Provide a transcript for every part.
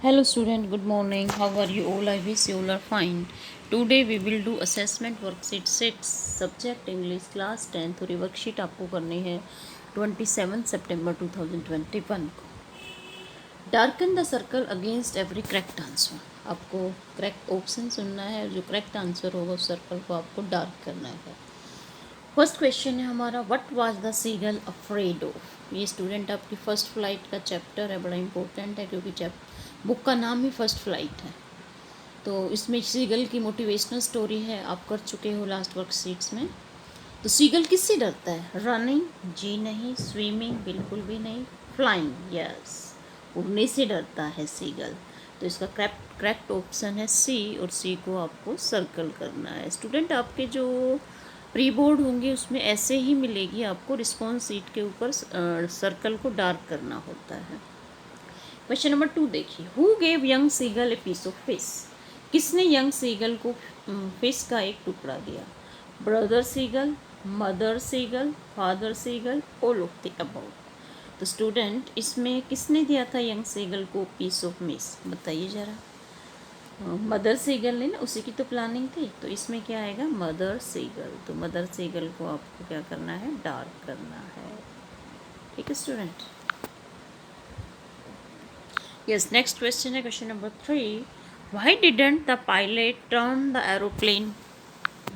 Hello student, good morning. How are you all? I wish you all are fine. Today we will do assessment worksheet 6 subject English class 10 थोड़ी worksheet आपको करनी है 27 सितंबर 2021 को. Darken the circle against every correct answer. आपको correct option सुनना है, जो correct answer होगा उस सर्कल को आपको डार्क करना है. फर्स्ट क्वेश्चन है हमारा, what was the seagull afraid of. ये स्टूडेंट आपकी फर्स्ट फ्लाइट का चैप्टर है, बड़ा इंपॉर्टेंट है क्योंकि बुक का नाम ही फर्स्ट फ्लाइट है. तो इसमें सीगल की मोटिवेशनल स्टोरी है, आप कर चुके हो लास्ट वर्कशीट्स में. तो सीगल किससे डरता है? रनिंग, जी नहीं. स्विमिंग, बिल्कुल भी नहीं. फ्लाइंग, यस, उड़ने से डरता है सीगल. तो इसका करेक्ट ऑप्शन है सी, और सी को आपको सर्कल करना है. स्टूडेंट आपके जो प्री बोर्ड होंगे उसमें ऐसे ही मिलेगी आपको, रिस्पॉन्स सीट के ऊपर सर्कल को डार्क करना होता है. क्वेश्चन नंबर 2 देखिए, who gave young seagull a piece of fish. किसने यंग सीगल को फिश का एक टुकड़ा दिया? Brother seagull, mother seagull, father seagull, all of the above. तो स्टूडेंट इसमें किसने दिया था यंग सीगल को पीस ऑफ फिश, बताइए ज़रा. मदर सीगल ने ना, उसी की तो प्लानिंग थी. तो इसमें क्या आएगा? Mother seagull. तो मदर सीगल को आपको क्या करना है? डार्क करना है. ठीक है स्टूडेंट. यस, नेक्स्ट क्वेश्चन है question number 3. Why didn't the pilot turn the aeroplane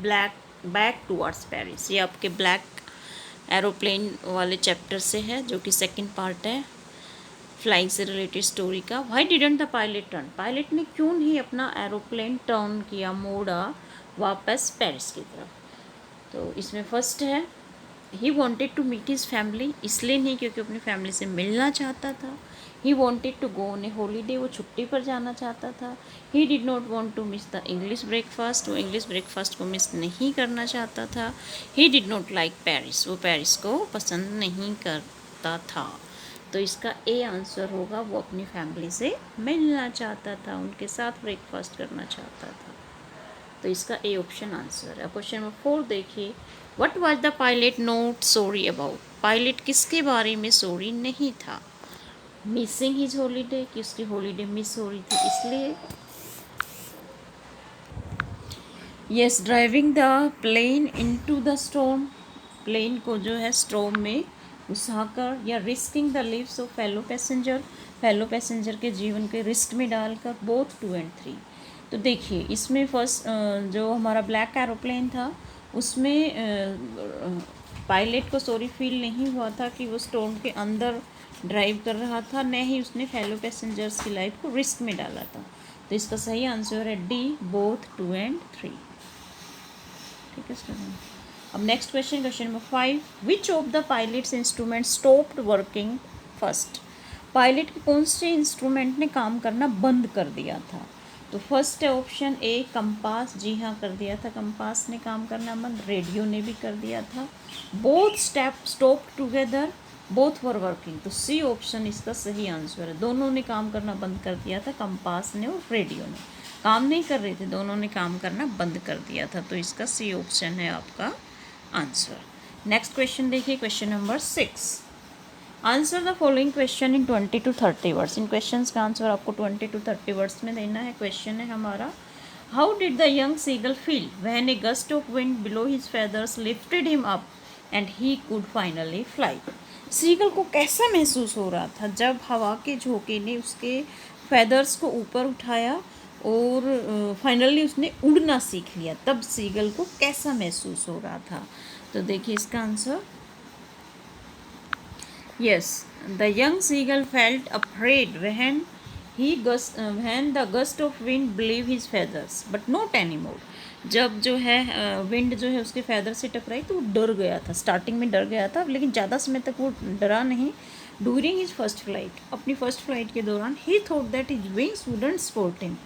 back towards Paris. ये आपके ब्लैक एरोप्लेन वाले चैप्टर से है, जो कि सेकंड पार्ट है फ्लाइंग से रिलेटेड स्टोरी का. Why didn't the pilot turn. Pilot ने क्यों नहीं अपना एरोप्लेन टर्न किया, मोड़ा वापस पेरिस की तरफ. तो इसमें फर्स्ट है, he wanted to meet his family. इसलिए नहीं क्योंकि अपनी फैमिली से मिलना चाहता था. He wanted to go on a holiday, वो छुट्टी पर जाना चाहता था. He did not want to miss the English breakfast, वो इंग्लिश ब्रेकफास्ट को मिस नहीं करना चाहता था. He did not like Paris, वो पेरिस को पसंद नहीं करता था. तो इसका ए आंसर होगा, वो अपनी फैमिली से मिलना चाहता था, उनके साथ ब्रेकफास्ट करना चाहता था. तो इसका ए ऑप्शन आंसर है. क्वेश्चन नंबर 4 देखिए, what was the pilot not sorry about. Pilot किसके बारे में सॉरी नहीं था? मिसिंग हिज हॉलीडे, कि उसकी हॉलीडे मिस हो रही थी इसलिए. Yes, driving the plane into the storm. Plane को जो है स्टॉर्म में घुसाकर, या risking the lives of fellow passenger के जीवन के रिस्क में डालकर. Both 2 and 3. तो देखिए इसमें फर्स्ट जो हमारा ब्लैक एरोप्लेन था उसमें पायलट को सॉरी फील नहीं हुआ था कि वो स्टॉर्म के अंदर ड्राइव कर रहा था, न ही उसने फेलो पैसेंजर्स की लाइफ को रिस्क में डाला था. तो इसका सही आंसर है डी, बोथ 2 and 3. ठीक है स्टूडेंट. अब next question number 5. Which of the pilots instrument stopped working first. Pilot के कौन से इंस्ट्रूमेंट ने काम करना बंद कर दिया था? तो फर्स्ट है ऑप्शन ए, कंपास. जी हाँ, कर दिया था, कंपास ने काम करना बंद. रेडियो ने भी कर दिया था. Both stop together, both were working. तो सी ऑप्शन इसका सही आंसर है. दोनों ने काम करना बंद कर दिया था, कंपास ने और रेडियो ने. काम नहीं कर रहे थे, दोनों ने काम करना बंद कर दिया था. तो इसका सी ऑप्शन है आपका आंसर. नेक्स्ट क्वेश्चन देखिए, question number 6. Answer the following question in 20 to 30 words. In questions का आंसर आपको 20 to 30 वर्ड्स में देना है. क्वेश्चन है हमारा, how did the young seagull feel when a gust of wind below his feathers lifted him up and he could finally fly. Seagull को कैसा महसूस हो रहा था जब हवा के झोंके ने उसके फेदर्स को ऊपर उठाया और फाइनली उसने उड़ना सीख लिया, तब सीगल को कैसा महसूस हो रहा था? तो देखिए इसका answer, yes, the young seagull felt afraid when the gust of wind blew his feathers, but not anymore. जब जो है विंड जो है उसके फेदर से टकराई तो वो डर गया था. स्टार्टिंग में डर गया था, लेकिन ज़्यादा समय तक वो डरा नहीं. ड्यूरिंग हिज फर्स्ट फ्लाइट, अपनी फर्स्ट फ्लाइट के दौरान, ही thought that his wings wouldn't support him.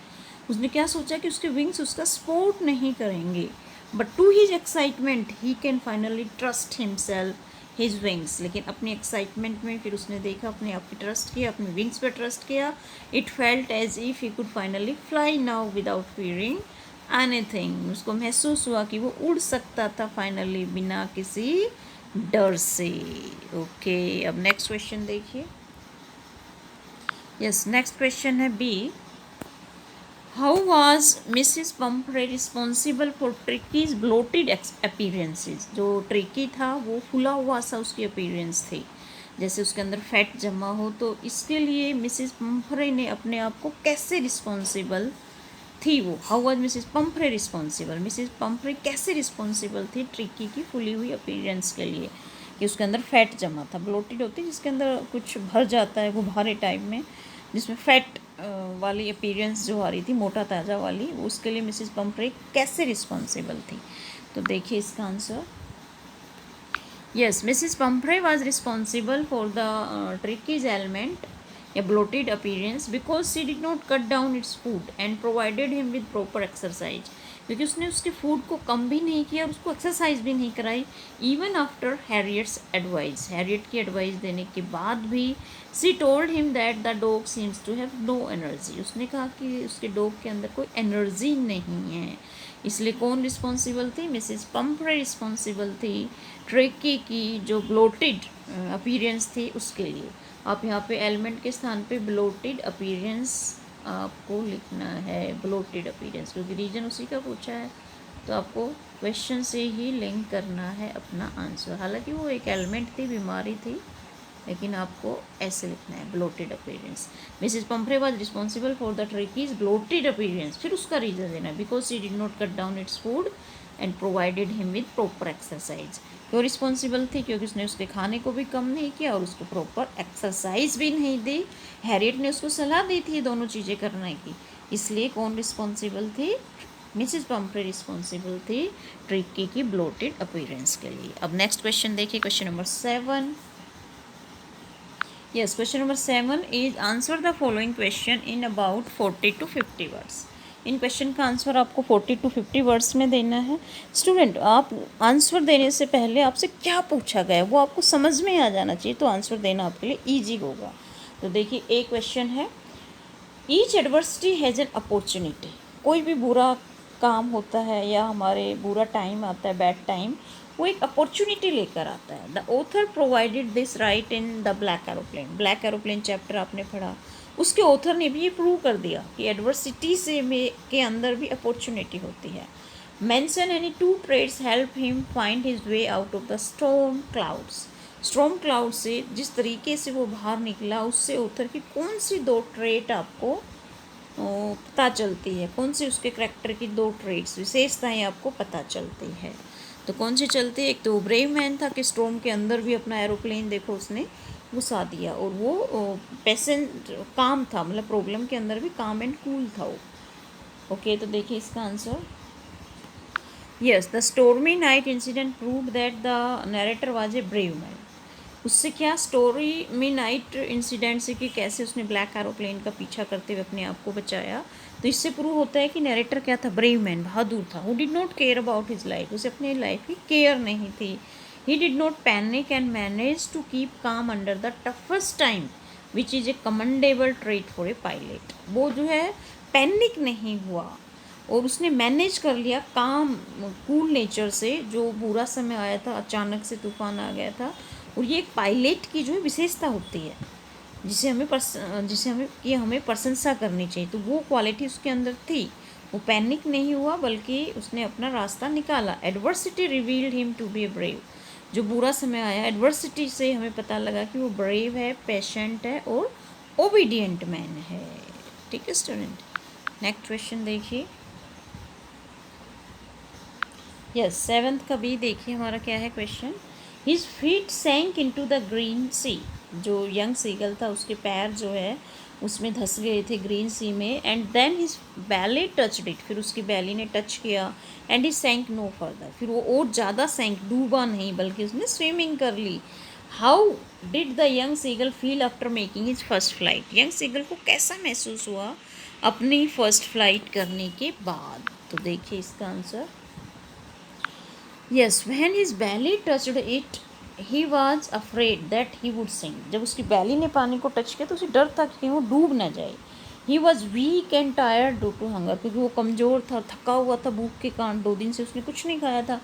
उसने क्या सोचा कि उसके विंग्स उसका सपोर्ट नहीं करेंगे. But to his excitement he can finally trust himself his wings. लेकिन अपनी एक्साइटमेंट में फिर उसने देखा, अपने आप पे ट्रस्ट किया, अपने विंग्स पे ट्रस्ट किया. It felt as if he could finally fly now without fearing anything. उसको महसूस हुआ कि वो उड़ सकता था फाइनली बिना किसी डर से. ओके, अब नेक्स्ट क्वेश्चन देखिए. यस, नेक्स्ट क्वेश्चन है B. How was Mrs Pumphrey responsible for Tricki's bloated appearances. जो ट्रिकी था वो फुला हुआ सा उसकी अपीरेंस थी, जैसे उसके अंदर फैट जमा हो, तो इसके लिए मिसिस पम्परे ने अपने आप को कैसे रिस्पॉन्सिबल थी वो। How was Mrs Pumphrey responsible, Mrs Pumphrey कैसे रिस्पॉन्सिबल थी ट्रिकी की फुली हुई अपीरेंस के लिए, कि उसके अंदर फैट जमा था। ब्लोटेड होती है जिसके अंदर कुछ भर जाता है, गुब्बारे टाइप में, जिसमें फैट वाली अपीरेंस जो आ रही थी, मोटा ताज़ा वाली, उसके लिए मिसिस पम्परे कैसे रिस्पॉन्सिबल थी। तो देखिए इसका answer. Yes, Mrs. Pumphrey was responsible for the tricky's ailment, a bloated appearance, because she did not cut down its food and provided him with proper exercise. क्योंकि उसने उसके फूड को कम भी नहीं किया और उसको एक्सरसाइज भी नहीं कराई, even after Harriet's advice, Harriet की एडवाइस देने के बाद भी। She told him that the dog seems to have no energy, उसने कहा कि उसके डॉग के अंदर कोई एनर्जी नहीं है। इसलिए कौन रिस्पॉन्सिबल थी, मिसिस पम्परे रिस्पॉन्सिबल थी ट्रिकी की जो ब्लोटेड अपीरेंस थी उसके लिए। आप यहाँ पे एलिमेंट के स्थान पे ब्लोटेड अपीरेंस आपको लिखना है, ब्लोटेड अपीरेंस, क्योंकि रीजन उसी का पूछा है, तो आपको क्वेश्चन से ही लिंक करना है अपना आंसर। हालांकि वो एक एलिमेंट थी, बीमारी थी, लेकिन आपको ऐसे लिखना है bloated appearance. Mrs Pumphrey was responsible for the Tricki's bloated appearance, फिर उसका रीज़न देना, because she did not cut down its food and provided him with proper exercise. क्यों रिस्पॉन्सिबल थी, क्योंकि उसने उसके खाने को भी कम नहीं किया और उसको प्रॉपर एक्सरसाइज भी नहीं दी। हैरियट ने उसको सलाह दी थी दोनों चीज़ें करने की, इसलिए कौन रिस्पॉन्सिबल थी, मिसिस पम्परे रिस्पॉन्सिबल थी ट्रिकी की ब्लोटेड अपीरेंस के लिए। अब नेक्स्ट क्वेश्चन देखिए, question number 7। Yes, question number 7 is answer the following question in about 40 to 50 words. In question का आंसर आपको 40 to 50 वर्ड्स में देना है। स्टूडेंट, आप आंसर देने से पहले आपसे क्या पूछा गया वो आपको समझ में आ जाना चाहिए, तो आंसर देना आपके लिए ईजी होगा। तो देखिए, एक क्वेश्चन है, each adversity has an opportunity. कोई भी बुरा काम होता है या हमारे बुरा टाइम आता है, बैड टाइम, वो एक अपॉर्चुनिटी लेकर आता है। The author provided this right in the black aeroplane. Black aeroplane chapter आपने पढ़ा, उसके ऑथर ने भी ये प्रूव कर दिया कि एडवर्सिटी से के अंदर भी अपॉर्चुनिटी होती है। Mention any two traits help him find his way out of the storm clouds. Storm cloud से जिस तरीके से वो बाहर निकला, उससे ऑथर की कौन सी दो ट्रेट आपको पता चलती है, कौन सी उसके करैक्टर की दो ट्रेट्स विशेषताएं आपको पता चलती है। तो कौन सी चलती है, एक तो ब्रेव मैन था कि स्टॉर्म के अंदर भी अपना एरोप्लेन देखो उसने घुसा दिया, और वो पेशेंट काम था, मतलब प्रॉब्लम के अंदर भी काम एंड कूल था वो। ओके, तो देखिए इसका answer. Yes, the stormy night incident prove that the narrator was a brave man. उससे क्या, स्टोरी में नाइट इंसिडेंट से कि कैसे उसने ब्लैक एरोप्लेन का पीछा करते हुए अपने आप को बचाया, तो इससे प्रूव होता है कि नरेटर क्या था, ब्रेव मैन, बहादुर था। Who did not care about his life, उसे अपनी लाइफ की केयर नहीं थी। He did not panic and manage to keep calm under the toughest time which is a commendable trait for a pilot. वो जो है पैनिक नहीं हुआ और उसने मैनेज कर लिया काम कूल नेचर से। जो बुरा समय आया था, अचानक से तूफान आ गया था, और ये एक पायलट की जो है विशेषता होती है, जिसे हमें प्रशंसा करनी चाहिए। तो वो क्वालिटी उसके अंदर थी, वो पैनिक नहीं हुआ बल्कि उसने अपना रास्ता निकाला। Adversity revealed him to be a brave. जो बुरा समय आया, एडवर्सिटी से हमें पता लगा कि वो ब्रेव है, पेशेंट है और ओबीडियंट मैन है। ठीक है स्टूडेंट, नेक्स्ट क्वेश्चन देखिए। यस, 7th का बी देखिए हमारा क्या है question. His feet sank into the green sea. जो यंग सीगल था उसके पैर जो है उसमें धंस गए थे ग्रीन सी में। And then his belly touched it, फिर उसकी बैली ने टच किया। And he sank no further, फिर वो और ज़्यादा सैंक, डूबा नहीं बल्कि उसने स्विमिंग कर ली। How did the young seagull feel after making his first flight. Young seagull को कैसा महसूस हुआ अपनी फर्स्ट फ्लाइट करने के बाद। तो देखिए इसका answer. Yes, when his belly touched it he was afraid that he would sink. जब उसकी बैली ने पानी को टच किया तो उसे डर था कि वो डूब ना जाए। He was weak and tired due to hunger, क्योंकि वो कमज़ोर था, थका हुआ था भूख के कारण, 2 दिन से उसने कुछ नहीं खाया था।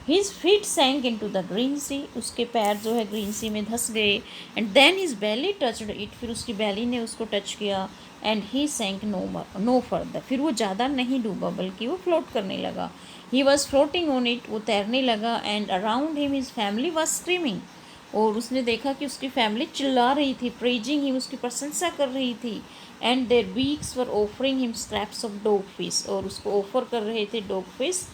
His feet sank in to the green sea, उसके पैर जो है ग्रीन सी में धंस गए। And then his belly touched it, फिर उसकी बैली ने उसको टच किया। And he sank no further, फिर वो ज़्यादा नहीं डूबा बल्कि वो फ्लोट करने लगा। He was floating on it, वो तैरने लगा। And around him his family was screaming, और उसने देखा कि उसकी फैमिली चिल्ला रही थी, प्रेजिंग हिम, उसकी प्रशंसा कर रही थी। And their beaks were offering him scraps of dogfish, और उसको ऑफर कर रहे थे dogfish.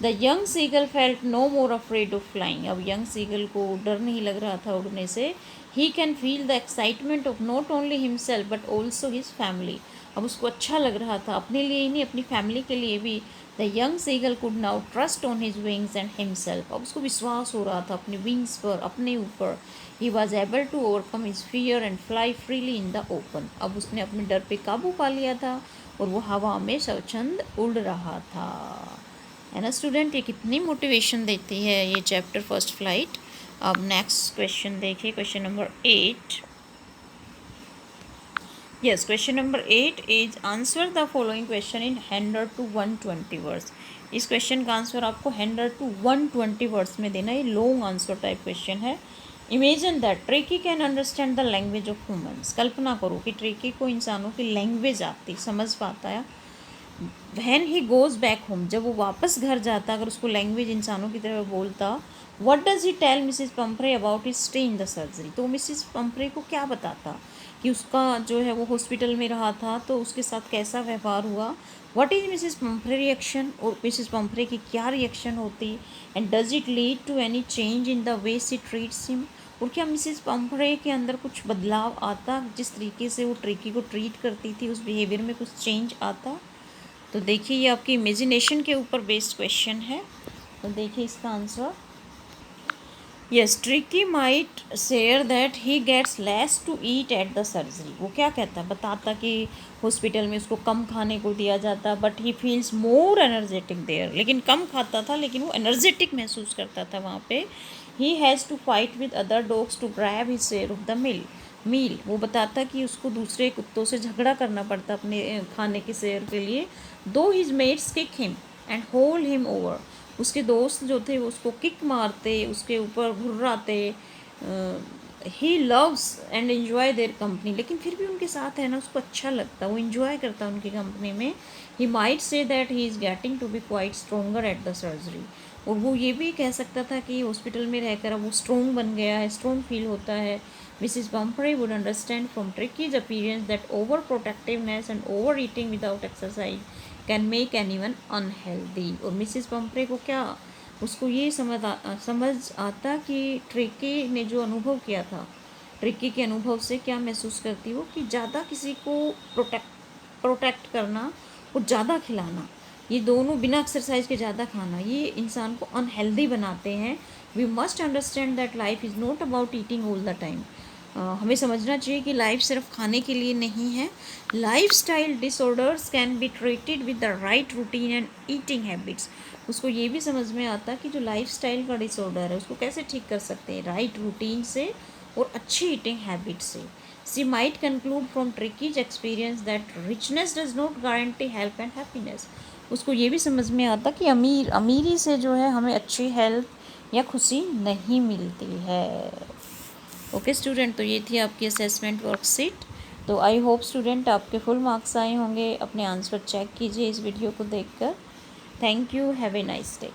The young seagull felt no more afraid of flying, अब यंग सीगल को डर नहीं लग रहा था उड़ने से। He can feel the excitement of not only himself but also his family, अब उसको अच्छा लग रहा था, अपने लिए ही नहीं अपनी फैमिली के लिए भी। The young seagull could now trust on his wings and himself, अब उसको विश्वास हो रहा था अपने विंग्स पर, अपने ऊपर। He was able to overcome his fear and fly freely in the open, अब उसने अपने डर पे काबू पा लिया था और वो हवा में स्वच्छंद उड़ रहा था। है ना स्टूडेंट, ये कितनी मोटिवेशन देती है ये चैप्टर फर्स्ट फ्लाइट। अब नेक्स्ट क्वेश्चन देखिए, question number 8। Yes, question number 8 is answer the following question in 100 to 120 words. इस क्वेश्चन का आंसर आपको 100 to 120 वर्ड्स में देना, ये लॉन्ग आंसर टाइप क्वेश्चन है। Imagine that Tricki can understand the language of humans, कल्पना करो कि ट्रिकी को इंसानों की लैंग्वेज आती, समझ पाता है। When he goes back home, जब वो वापस घर जाता, अगर उसको लैंग्वेज इंसानों की तरह बोलता। What does he tell Mrs Pumphrey about his stay in the surgery, तो मिसिज पंपरे को क्या बताता कि उसका जो है वो हॉस्पिटल में रहा था तो उसके साथ कैसा व्यवहार हुआ। What is Mrs Pumphrey reaction, और मिसिज पंपरे की क्या रिएक्शन होती। And does it lead to any change in the way she treats him, और क्या मिसिज पंपरे के अंदर कुछ बदलाव आता, जिस तरीके से वो ट्रिकी को ट्रीट करती थी उस बिहेवियर में कुछ चेंज आता। तो देखिए ये आपकी इमेजिनेशन के ऊपर बेस्ड क्वेश्चन है, तो देखिए इसका answer. Yes, Tricki might share that he gets less to eat at the surgery, वो क्या कहता, बताता कि हॉस्पिटल में उसको कम खाने को दिया जाता, but he feels more energetic there, लेकिन कम खाता था लेकिन वो एनर्जेटिक महसूस करता था वहाँ पे। He has to fight with other dogs to grab his share of the meal, वो बताता कि उसको दूसरे कुत्तों से झगड़ा करना पड़ता अपने खाने के शेयर के लिए। Do his mates kick him and hold him over, उसके दोस्त जो थे वो उसको किक मारते, उसके ऊपर घुर्राते। He loves and enjoy their company, लेकिन फिर भी उनके साथ है ना उसको अच्छा लगता, वो इन्जॉय करता उनकी कंपनी में। He might say that he is getting to be quite stronger at the surgery, और वो ये भी कह सकता था कि हॉस्पिटल में रहकर अब वो स्ट्रोंग बन गया है, स्ट्रोंग फील होता है। Mrs Pumphrey would understand from Tricki's appearance that over protectiveness and over eating without exercise can make any one unhealthy, और मिसिज पम्परे को क्या, उसको ये समझ आता कि ट्रिकी ने जो अनुभव किया था, ट्रिकी के अनुभव से क्या महसूस करती वो कि ज़्यादा किसी को प्रोटेक्ट करना और ज़्यादा खिलाना, ये दोनों बिना एक्सरसाइज के ज़्यादा खाना, ये इंसान को अनहेल्दी बनाते हैं। We must understand that life is not about eating all the time, हमें समझना चाहिए कि लाइफ सिर्फ खाने के लिए नहीं है। Life style disorders can be treated with the right routine and eating habits, उसको ये भी समझ में आता कि जो लाइफ स्टाइल का डिसऑर्डर है उसको कैसे ठीक कर सकते हैं, राइट रूटीन से और अच्छी ईटिंग हैबिट से। She might conclude from Tricki's experience that richness does not guarantee health and happiness, उसको ये भी समझ में आता कि अमीरी से जो है हमें अच्छी हेल्थ या खुशी नहीं मिलती है। ओके स्टूडेंट, तो ये थी आपकी असेसमेंट वर्कशीट। तो आई होप स्टूडेंट आपके फुल मार्क्स आए होंगे, अपने आंसर चेक कीजिए इस वीडियो को देखकर। Thank you, have a nice day.